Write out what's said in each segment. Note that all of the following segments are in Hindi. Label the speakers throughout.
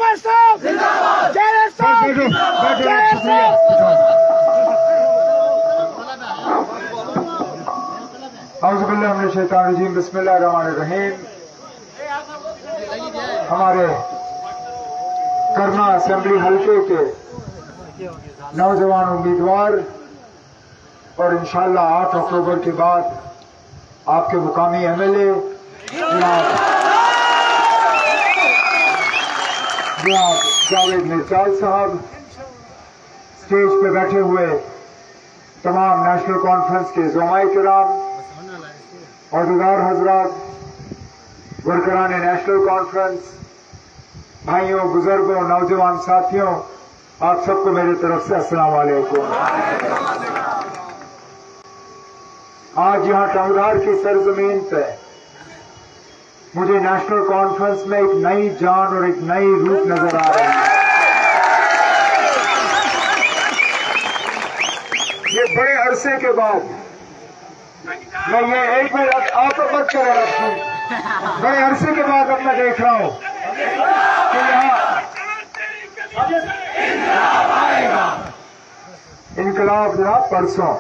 Speaker 1: उमर साहब जय साहब जय साहब।
Speaker 2: औज़ुबिल्लाहिमिनश्शैतानिर्रजीम बिस्मिल्लाहिर्रहमानिर्रहीम। हमारे करना असेंबली हल्के के नौजवान उम्मीदवार और इंशाअल्लाह 8 अक्टूबर के बाद आपके मुकामी एमएलए जनाब जावेद मिर्चाल साहब, स्टेज पे बैठे हुए तमाम नेशनल कॉन्फ्रेंस के ज़ुमाए किराम, औहदेदार हजरात, वर्करान नेशनल कॉन्फ्रेंस, भाइयों, बुजुर्गों, नौजवान साथियों, आप सबको मेरी तरफ से अस्सलाम वालेकुम। आज यहां टंगधार की सरजमीन पे मुझे नेशनल कॉन्फ्रेंस में एक नई जान और एक नई रूप नजर आ रही है। ये बड़े अरसे के बाद मैं ये एक मिनट आप मत करें रखूं, बड़े अरसे के बाद अब मैं देख रहा हूं कि यहाँ इनकलाब जनाब परसों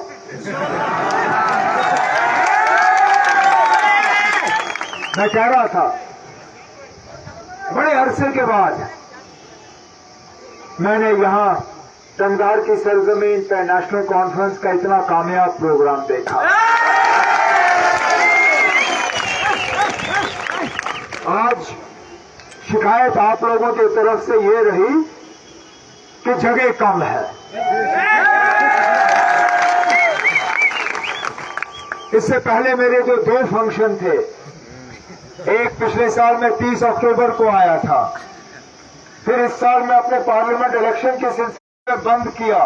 Speaker 2: मैं कह रहा था, बड़े अरसे के बाद मैंने यहां टंगधार की सरजमीन पर नेशनल कॉन्फ्रेंस का इतना कामयाब प्रोग्राम देखा। आज शिकायत आप लोगों की तरफ से ये रही कि जगह कम है। इससे पहले मेरे जो 2 फंक्शन थे, एक पिछले साल में 30 अक्टूबर को आया था, फिर इस साल में अपने पार्लियामेंट इलेक्शन के सिलसिले में बंद किया,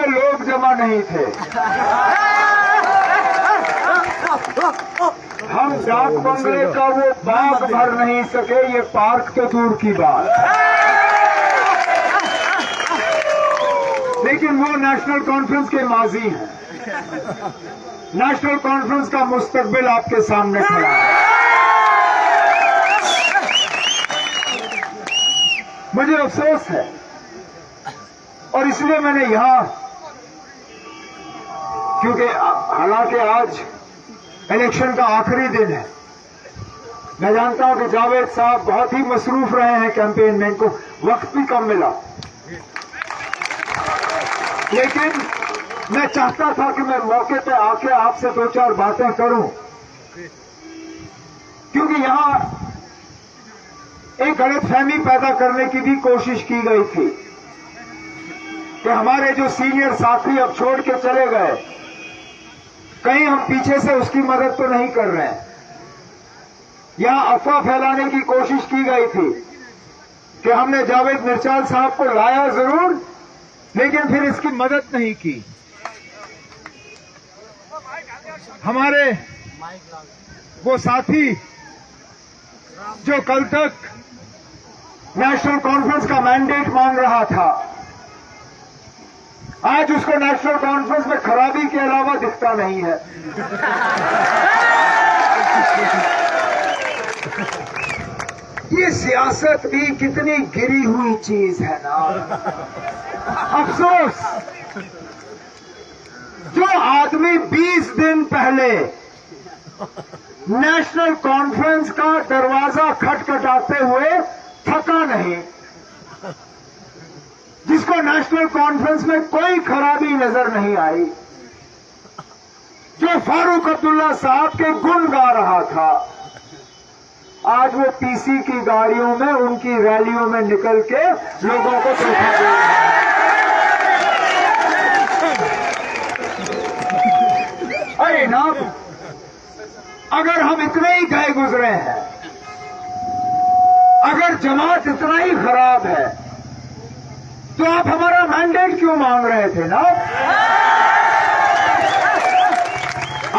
Speaker 2: लोग जमा नहीं थे। हम डाक बंगले का वो बाग भर नहीं सके, ये पार्क तो दूर की बात। लेकिन वो नेशनल कॉन्फ्रेंस के माजी हैं। नेशनल कॉन्फ्रेंस का मुस्तकबिल आपके सामने खड़ा है। मुझे अफसोस है और इसलिए मैंने यहां, क्योंकि हालांकि आज इलेक्शन का आखिरी दिन है, मैं जानता हूं कि जावेद साहब बहुत ही मसरूफ रहे हैं कैंपेन में, इनको वक्त भी कम मिला, लेकिन मैं चाहता था कि मैं मौके पे आके आपसे 2-4 बातें करूं, क्योंकि यहां एक गलतफहमी पैदा करने की भी कोशिश की गई थी कि हमारे जो सीनियर साथी अब छोड़ के चले गए, कहीं हम पीछे से उसकी मदद तो नहीं कर रहे हैं। यहां अफवाह फैलाने की कोशिश की गई थी कि हमने जावेद मिर्चाल साहब को लाया जरूर, लेकिन फिर इसकी मदद नहीं की। हमारे वो साथी जो कल तक नेशनल कॉन्फ्रेंस का मैंडेट मांग रहा था, आज उसको नेशनल कॉन्फ्रेंस में खराबी के अलावा दिखता नहीं है। ये सियासत भी कितनी गिरी हुई चीज है ना। अफसोस, जो आदमी 20 दिन पहले नेशनल कॉन्फ्रेंस का दरवाजा खटखटाते हुए थका नहीं, जिसको नेशनल कॉन्फ्रेंस में कोई खराबी नजर नहीं आई, जो फारूक अब्दुल्ला साहब के गुण गा रहा था, आज वो पीसी की गाड़ियों में उनकी रैलियों में निकल के लोगों को धोखा दे रहा है। अरे ना, अगर हम इतने ही गए गुजरे हैं, अगर जमात इतना ही खराब है, तो आप हमारा मैंडेट क्यों मांग रहे थे ना?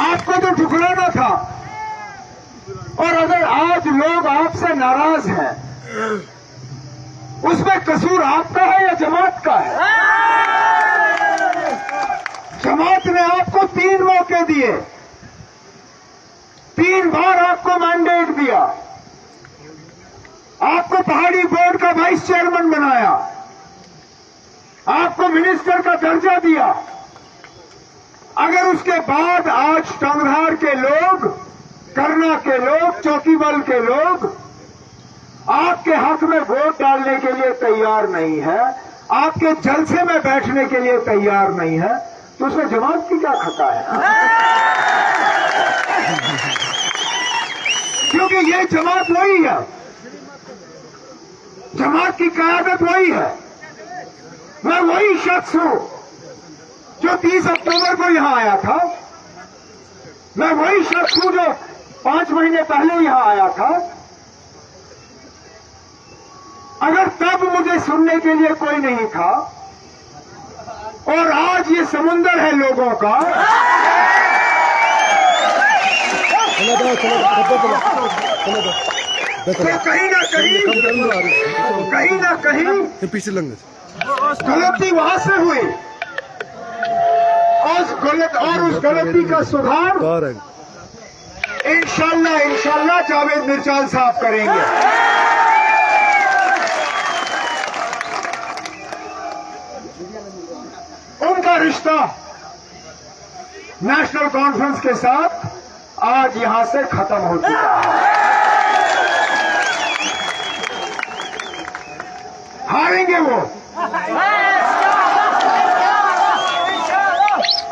Speaker 2: आपको तो ठुकराना था। और अगर आज लोग आपसे नाराज हैं, उसमें कसूर आपका है या जमात का है? जमात ने आपको 3 मौके दिए, 3 बार आपको मैंडेट दिया, आपको पहाड़ी वाइस चेयरमैन बनाया, आपको मिनिस्टर का दर्जा दिया। अगर उसके बाद आज टंगधार के लोग, करना के लोग, चौकीबल के लोग आपके हक में वोट डालने के लिए तैयार नहीं है, आपके जलसे में बैठने के लिए तैयार नहीं है, तो उसमें जमात की क्या खता है? क्योंकि ये जमात वही है, जमात की क़यादत वही है। मैं वही शख्स हूं जो 30 अक्टूबर को यहां आया था, मैं वही शख्स हूं जो 5 महीने पहले यहां आया था। अगर तब मुझे सुनने के लिए कोई नहीं था, और आज ये समुंदर है लोगों का, तो कहीं ना कहीं
Speaker 3: पीछे लंगे
Speaker 2: गलती वहां से हुई, और उस गलती का सुधार इंशाल्लाह जावेद मिर्चाल साहब करेंगे। उनका रिश्ता नेशनल कॉन्फ्रेंस के साथ आज यहां से खत्म हो चुका है। हारेंगे वो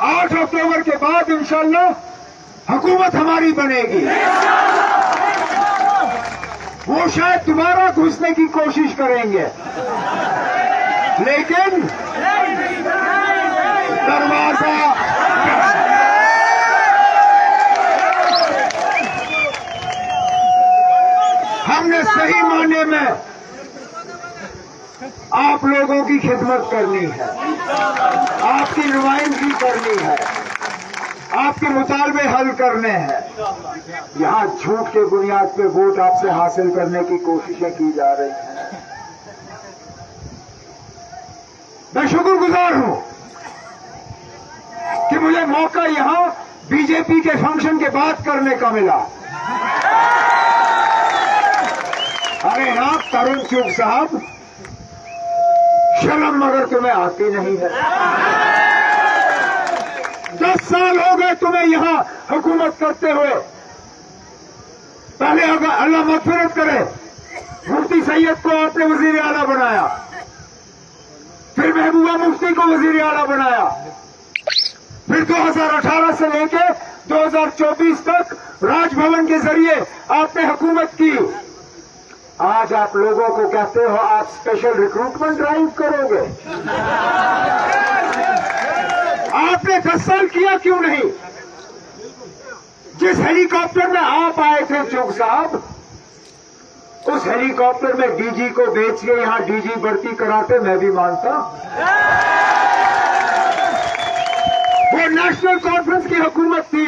Speaker 2: 8 अक्टूबर के बाद इंशाल्लाह हुकूमत हमारी बनेगी। वो शायद दोबारा घुसने की कोशिश करेंगे, लेकिन दरवाजा हमने सही मायने में आप लोगों की खिदमत करनी है, आपकी नुमाइंदगी करनी है, आपके मुतालबे हल करने हैं। यहां झूठ के बुनियाद पे वोट आपसे हासिल करने की कोशिशें की जा रही हैं। मैं शुक्रगुजार हूं कि मुझे मौका यहां बीजेपी के फंक्शन के बाद करने का मिला। अरे आप तरुण चुग साहब, शर्म मगर तुम्हें आती नहीं है। 10 साल हो गए तुम्हें यहां हुकूमत करते हुए। पहले अगर अल्लाह मग़फ़िरत करे, मुफ्ती सैयद को आपने वजीर आला बनाया, फिर महबूबा मुफ्ती को वजीर आला बनाया, फिर 2018 से लेके 2024 तक राजभवन के जरिए आपने हुकूमत की। आज आप लोगों को कहते हो आप स्पेशल रिक्रूटमेंट ड्राइव करोगे। आपने 10 साल किया क्यों नहीं? जिस हेलीकॉप्टर में आप आए थे चुग साहब, उस हेलीकॉप्टर में डीजी को बेच के यहां डीजी भर्ती कराते मैं भी मानता। वो नेशनल कॉन्फ्रेंस की हुकूमत थी,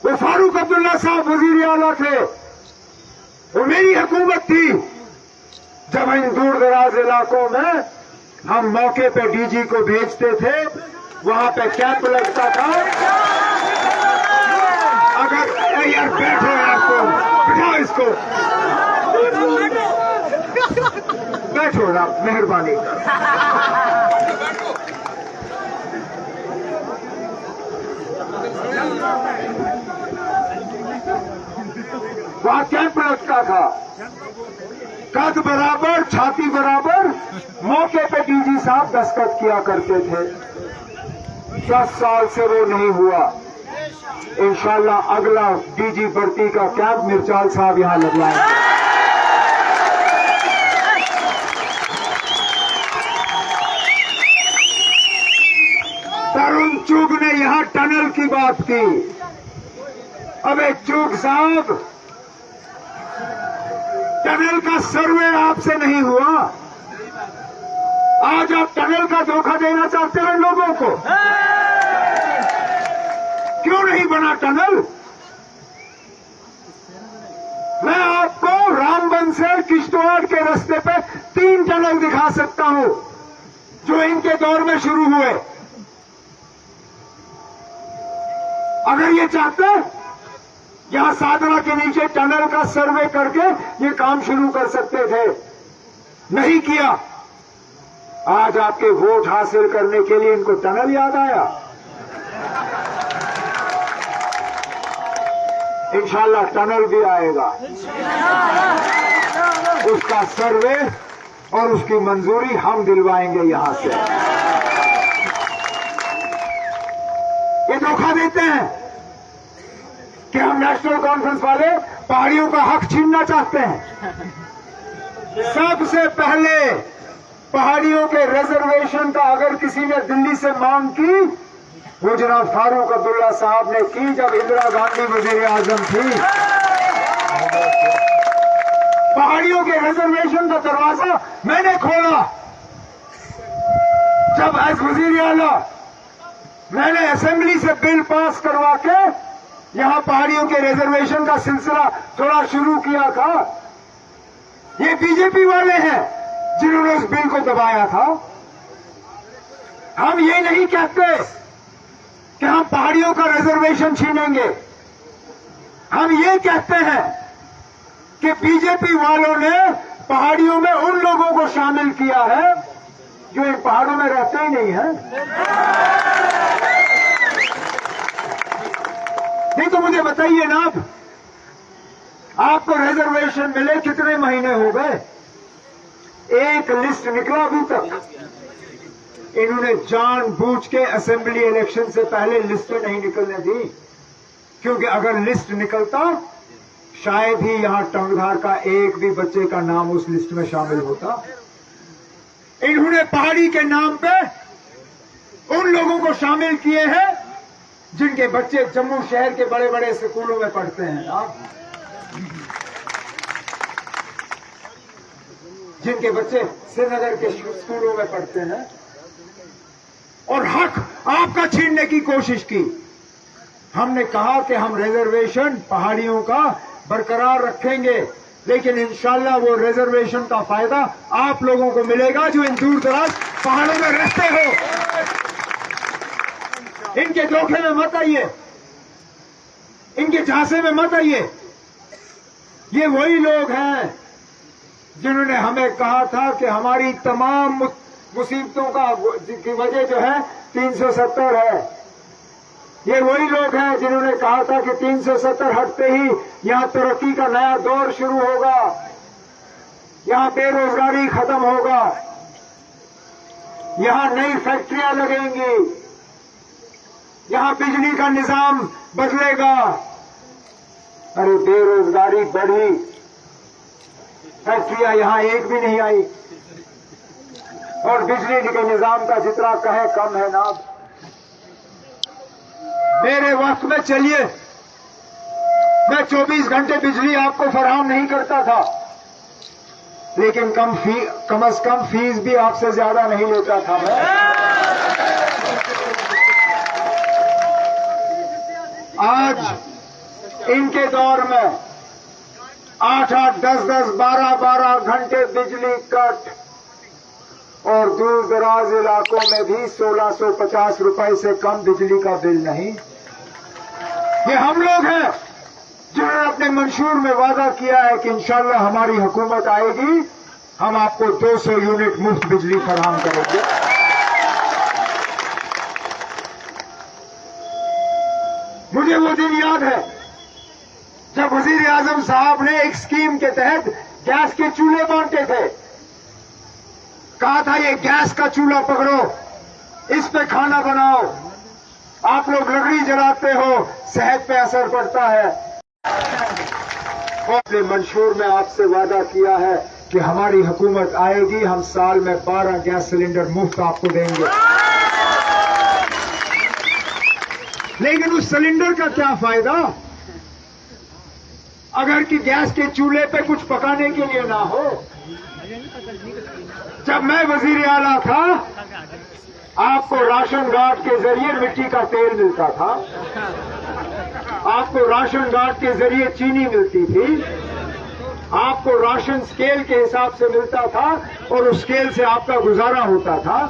Speaker 2: वो फारूक अब्दुल्ला साहब वजीर आला थे, वो मेरी हुकूमत थी। जब इन दूर दराज इलाकों में हम मौके पे डीजी को भेजते थे, वहां पे कैंप लगता था। अगर यार बैठो, आपको बिठाओ, इसको बैठो ना, मेहरबानी कर। वहां कैंप लगता था, कद बराबर, छाती बराबर, मौके पे डीजी साहब दस्तखत किया करते थे। 10 साल से वो नहीं हुआ। इंशाल्लाह अगला डीजी भर्ती का कैंप मिर्चाल साहब यहां लगवाएंगे। तरुण चुग ने यहां टनल की बात की। अबे चुग साहब, टनल का सर्वे आपसे नहीं हुआ। आज आप टनल का धोखा देना चाहते हैं लोगों को। क्यों नहीं बना टनल? मैं आपको रामबन से किश्तवाड़ के रास्ते पे 3 टनल दिखा सकता हूं जो इनके दौर में शुरू हुए। अगर ये चाहते यहां साधना के नीचे टनल का सर्वे करके ये काम शुरू कर सकते थे, नहीं किया। आज आपके वोट हासिल करने के लिए इनको टनल याद आया। इंशाल्लाह टनल भी आएगा, उसका सर्वे और उसकी मंजूरी हम दिलवाएंगे यहां से। ये धोखा देते हैं कि हम नेशनल कॉन्फ्रेंस वाले पहाड़ियों का हक छीनना चाहते हैं। सबसे पहले पहाड़ियों के रिजर्वेशन का अगर किसी ने दिल्ली से मांग की, वो जनाब फारूक अब्दुल्ला साहब ने की जब इंदिरा गांधी वजीर आजम थी। पहाड़ियों के रिजर्वेशन का दरवाजा मैंने खोला जब एज वजीर आला मैंने असेंबली से बिल पास करवा के यहां पहाड़ियों के रिजर्वेशन का सिलसिला थोड़ा शुरू किया था। ये बीजेपी वाले हैं जिन्होंने उस बिल को दबाया था। हम ये नहीं कहते कि हम पहाड़ियों का रिजर्वेशन छीनेंगे, हम ये कहते हैं कि बीजेपी वालों ने पहाड़ियों में उन लोगों को शामिल किया है जो इन पहाड़ों में रहते ही नहीं है। नहीं तो मुझे बताइए ना, आपको रिजर्वेशन मिले कितने महीने हो गए? एक लिस्ट निकला अभी तक? इन्होंने जानबूझ के असेंबली इलेक्शन से पहले लिस्टें नहीं निकलने दी, क्योंकि अगर लिस्ट निकलता शायद ही यहां टंगधार का एक भी बच्चे का नाम उस लिस्ट में शामिल होता। इन्होंने पहाड़ी के नाम पे उन लोगों को शामिल किए हैं जिनके बच्चे जम्मू शहर के बड़े बड़े स्कूलों में पढ़ते हैं, जिनके बच्चे श्रीनगर के स्कूलों में पढ़ते हैं, और हक आपका छीनने की कोशिश की। हमने कहा कि हम रिजर्वेशन पहाड़ियों का बरकरार रखेंगे, लेकिन इंशाल्लाह वो रिजर्वेशन का फायदा आप लोगों को मिलेगा जो इन दूर दराज पहाड़ों में रहते हो। इनके धोखे में मत आइए, इनके झांसे में मत आइए। ये वही लोग हैं जिन्होंने हमें कहा था कि हमारी तमाम मुसीबतों की वजह जो है 370 है। ये वही लोग हैं जिन्होंने कहा था कि 370 हटते ही यहां तरक्की का नया दौर शुरू होगा, यहां बेरोजगारी खत्म होगा, यहां नई फैक्ट्रियां लगेंगी, यहां बिजली का निजाम बदलेगा। अरे बेरोजगारी बढ़ी, फैक्ट्रियां यहां एक भी नहीं आई, और बिजली के निजाम का जितना कहे कम है ना। मेरे वक्त में चलिए मैं 24 घंटे बिजली आपको फराहम नहीं करता था, लेकिन कम अज कम फीस भी आपसे ज्यादा नहीं लेता था मैं। आज इनके दौर में 8-8, 10-10, 12-12 घंटे बिजली कट, और दूर दराज इलाकों में भी 1650 रुपए से कम बिजली का बिल नहीं। ये हम लोग हैं जिन्होंने अपने मंशूर में वादा किया है कि इंशाल्लाह हमारी हुकूमत आएगी, हम आपको 200 यूनिट मुफ्त बिजली फराहम करेंगे। मुझे वो दिन याद है जब वजीर आजम साहब ने एक स्कीम के तहत गैस के चूल्हे बांटे थे। कहा था ये गैस का चूल्हा पकड़ो, इस पे खाना बनाओ, आप लोग लकड़ी जलाते हो, सेहत पे असर पड़ता है। और अपने मंशूर में आपसे वादा किया है कि हमारी हुकूमत आएगी, हम साल में 12 गैस सिलेंडर मुफ्त आपको देंगे। लेकिन उस सिलेंडर का क्या फायदा अगर कि गैस के चूल्हे पे कुछ पकाने के लिए ना हो। जब मैं वजीर आला था, आपको राशन कार्ड के जरिए मिट्टी का तेल मिलता था, आपको राशन कार्ड के जरिए चीनी मिलती थी, आपको राशन स्केल के हिसाब से मिलता था, और उस स्केल से आपका गुजारा होता था।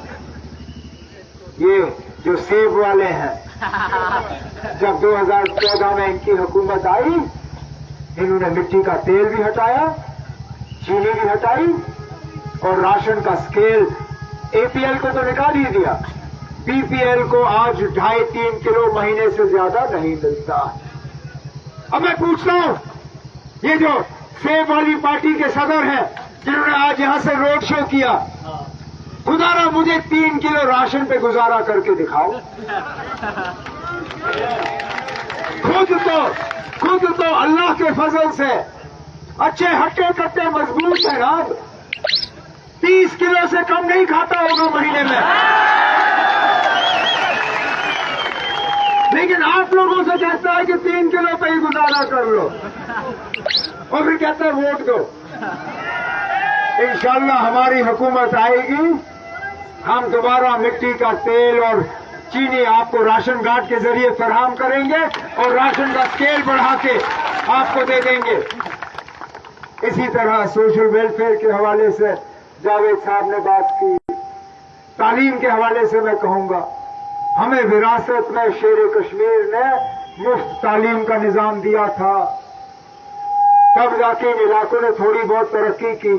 Speaker 2: ये जो सेब वाले हैं, जब 2014 में इनकी हुकूमत आई, इन्होंने मिट्टी का तेल भी हटाया, चीनी भी हटाई और राशन का स्केल एपीएल को तो निकाल ही दिया। बीपीएल को आज 2.5-3 किलो महीने से ज्यादा नहीं मिलता। अब मैं पूछता हूं, ये जो सेब वाली पार्टी के सदर हैं जिन्होंने आज यहां से रोड शो किया, खुदारा मुझे 3 किलो राशन पे गुजारा करके दिखाओ। खुद तो अल्लाह के फजल से अच्छे हट्टे कट्टे मजबूत है ना, 30 किलो से कम नहीं खाता होगा महीने में। लेकिन आप लोगों से कहता है कि 3 किलो पे ही गुजारा कर लो और फिर कहता है वोट दो। इंशाल्लाह हमारी हुकूमत आएगी, हम दोबारा मिट्टी का तेल और चीनी आपको राशन कार्ड के जरिए फराहम करेंगे और राशन का स्केल बढ़ा के आपको दे देंगे। इसी तरह सोशल वेलफेयर के हवाले से जावेद साहब ने बात की, तालीम के हवाले से मैं कहूंगा, हमें विरासत में शेर कश्मीर ने मुफ्त तालीम का निजाम दिया था, तब जाके इन इलाकों ने थोड़ी बहुत तरक्की की,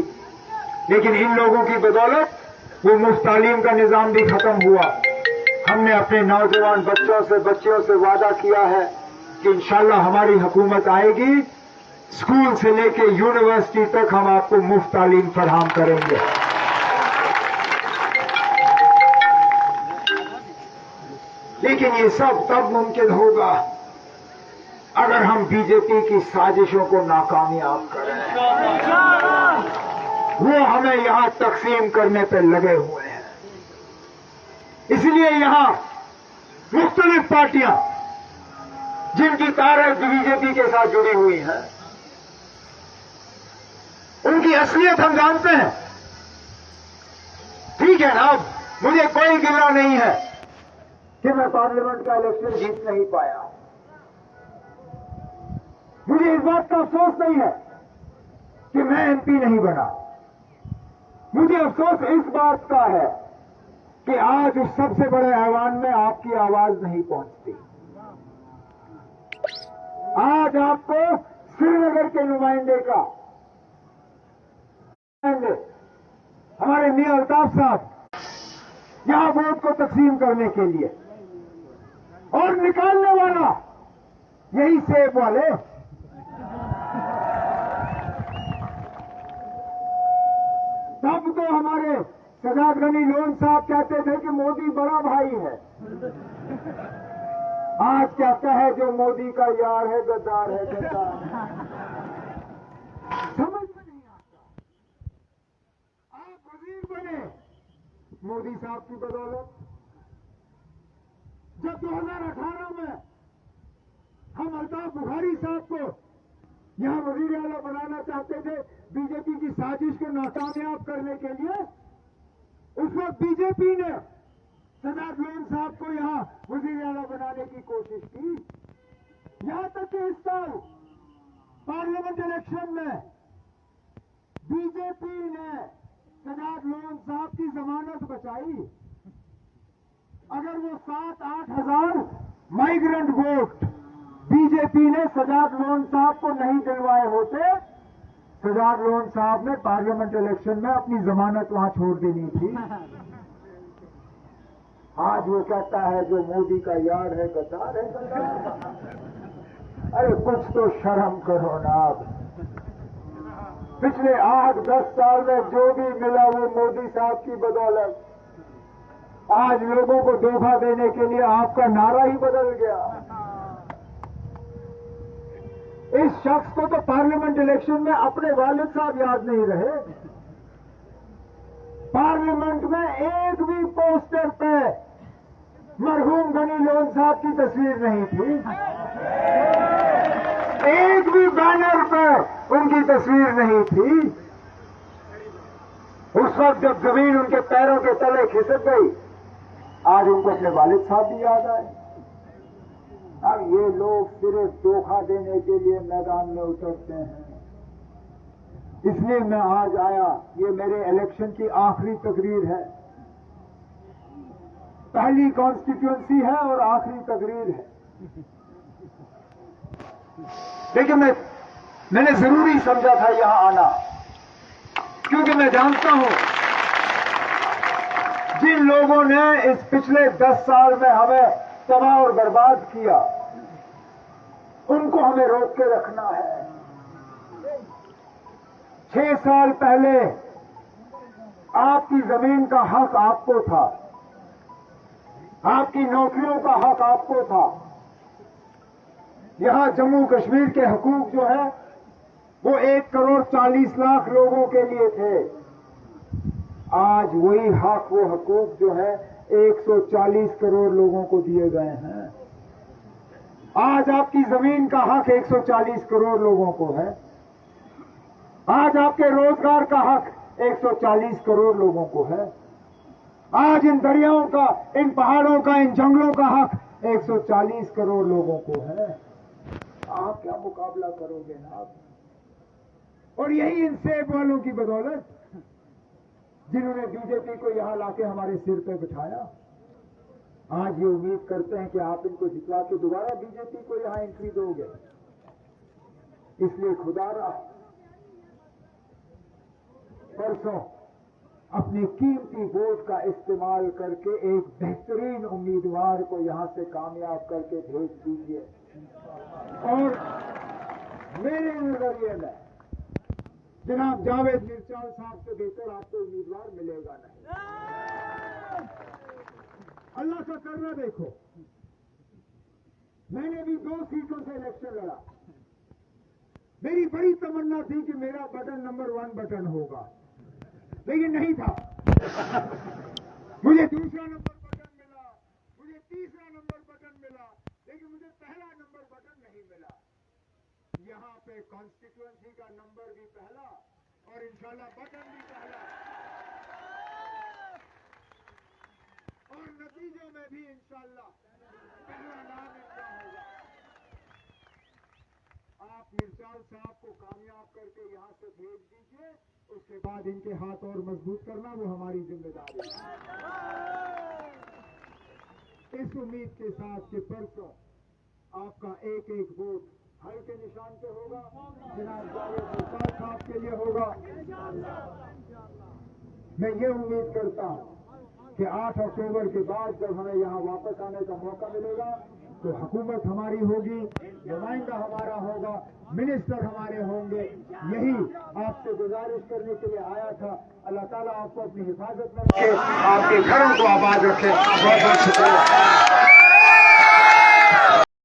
Speaker 2: लेकिन इन लोगों की बदौलत वो मुफ्त तालीम का निजाम भी खत्म हुआ। हमने अपने नौजवान बच्चियों से वादा किया है कि इंशाल्लाह हमारी हुकूमत आएगी, स्कूल से लेके यूनिवर्सिटी तक हम आपको मुफ्त तालीम फराहम करेंगे। लेकिन ये सब तब मुमकिन होगा अगर हम बीजेपी की साजिशों को नाकामयाब करें। वो हमें यहां तकसीम करने पे लगे हुए हैं। इसलिए यहां मुख्तलिफ पार्टियां जिनकी तारें बीजेपी के साथ जुड़ी हुई हैं, उनकी असलियत हम जानते हैं। ठीक है ना, मुझे कोई गिला नहीं है कि मैं पार्लियामेंट का इलेक्शन जीत नहीं पाया। मुझे इस बात का अफसोस नहीं है कि मैं एमपी नहीं बना। मुझे अफसोस इस बात का है कि आज उस सबसे बड़े ऐवान में आपकी आवाज नहीं पहुंचती। आज आपको श्रीनगर के नुमाइंदे का, हमारे मियां अल्ताफ साहब यहां वोट को तकसीम करने के लिए, और निकालने वाला यही सेब वाले। तब तो हमारे सजाद गनी लोन साहब कहते थे कि मोदी बड़ा भाई है, आज कहता है जो मोदी का यार है गद्दार है, गद्दार। समझ में नहीं आता। आप वजीर बने मोदी साहब की बदौलत। जब 2018 में हम अल्ताफ बुखारी साहब को यहां वजीर आला बनाना चाहते थे बीजेपी की साजिश को नाकामयाब करने के लिए, उस वक्त बीजेपी ने सजाद लोन साहब को यहां वजीर आला बनाने की कोशिश की। यहां तक कि इस साल पार्लियामेंट इलेक्शन में बीजेपी ने सजाद लोन साहब की जमानत बचाई। अगर वो 7-8 हजार माइग्रेंट वोट बीजेपी ने सजाद लोन साहब को नहीं दिलवाए होते, सजाद लोन साहब ने पार्लियामेंट इलेक्शन में अपनी जमानत वहां छोड़ देनी थी। आज वो कहता है जो मोदी का यार है गद्दार है, गद्दार। अरे कुछ तो शर्म करो ना। आप पिछले 8-10 साल में जो भी मिला वो मोदी साहब की बदौलत। आज लोगों को धोखा देने के लिए आपका नारा ही बदल गया। इस शख्स को तो पार्लियामेंट इलेक्शन में अपने वालिद साहब याद नहीं रहे। पार्लियामेंट में एक भी पोस्टर पे मरहूम गनी लोन साहब की तस्वीर नहीं थी, एक भी बैनर पे उनकी तस्वीर नहीं थी। उस वक्त जब जमीन उनके पैरों के तले खिसक गई, आज उनको अपने वालिद साहब भी याद आए। अब ये लोग सिर्फ धोखा देने के लिए मैदान में उतरते हैं। इसलिए मैं आज आया, ये मेरे इलेक्शन की आखिरी तकरीर है। पहली कॉन्स्टिट्यूएंसी है और आखिरी तकरीर है। लेकिन मैंने जरूरी समझा था यहां आना, क्योंकि मैं जानता हूं जिन लोगों ने इस पिछले 10 साल में हमें तबाह और बर्बाद किया, उनको हमें रोक के रखना है। 6 साल पहले आपकी जमीन का हक आपको था, आपकी नौकरियों का हक आपको था। यहां जम्मू कश्मीर के हकूक जो है वो 1,40,00,000 लोगों के लिए थे। आज वही हक, वो हकूक जो है 140 करोड़ लोगों को दिए गए हैं। आज आपकी जमीन का हक 140 करोड़ लोगों को है। आज आपके रोजगार का हक 140 करोड़ लोगों को है। आज इन दरियाओं का, इन पहाड़ों का, इन जंगलों का हक 140 करोड़ लोगों को है। आप क्या मुकाबला करोगे ना? और यही इन सेब वालों की बदौलत, जिन्होंने बीजेपी को यहां लाके हमारे सिर पे बिठाया, आज ये उम्मीद करते हैं कि आप इनको जितवा के दोबारा बीजेपी को यहां एंट्री दोगे। इसलिए खुदारा परसों अपनी कीमती वोट का इस्तेमाल करके एक बेहतरीन उम्मीदवार को यहां से कामयाब करके भेज दीजिए। और मेरे नजरिए में जनाब जावेद मिर्चाल साहब से बेहतर आपको उम्मीदवार मिलेगा नहीं। अल्लाह का करना देखो, मैंने भी 2 सीटों से इलेक्शन लड़ा। मेरी बड़ी तमन्ना थी कि मेरा बटन नंबर 1 बटन होगा, लेकिन नहीं था। मुझे दूसरा नंबर बटन मिला, मुझे तीसरा नंबर बटन मिला, लेकिन मुझे पहला नंबर बटन नहीं मिला। यहां पे कॉन्स्टिट्यूएंसी का नंबर भी पहला और इंशाल्लाह बटन भी पहला, और नतीजों में भी इंशाल्लाह पहला नाम इनका होगा। आप मिर्चाल साहब को कामयाब करके यहां से भेज दीजिए, उसके बाद इनके हाथ और मजबूत करना वो हमारी जिम्मेदारी है। इस उम्मीद के साथ कि परसों आपका एक एक वोट हल के निशान पे होगा, जनाब जावेद मिर्चाल साहब के लिए होगा। मैं ये उम्मीद करता हूं कि 8 अक्टूबर के बाद जब हमें यहाँ वापस आने का मौका मिलेगा तो हुकूमत हमारी होगी, नुमाइंदा हमारा होगा, मिनिस्टर हमारे होंगे। यही आपसे गुजारिश करने के लिए आया था। अल्लाह ताला आपको अपनी हिफाजत में रखे, आपके घरों को आबाद रखे। बहुत बहुत शुक्रिया।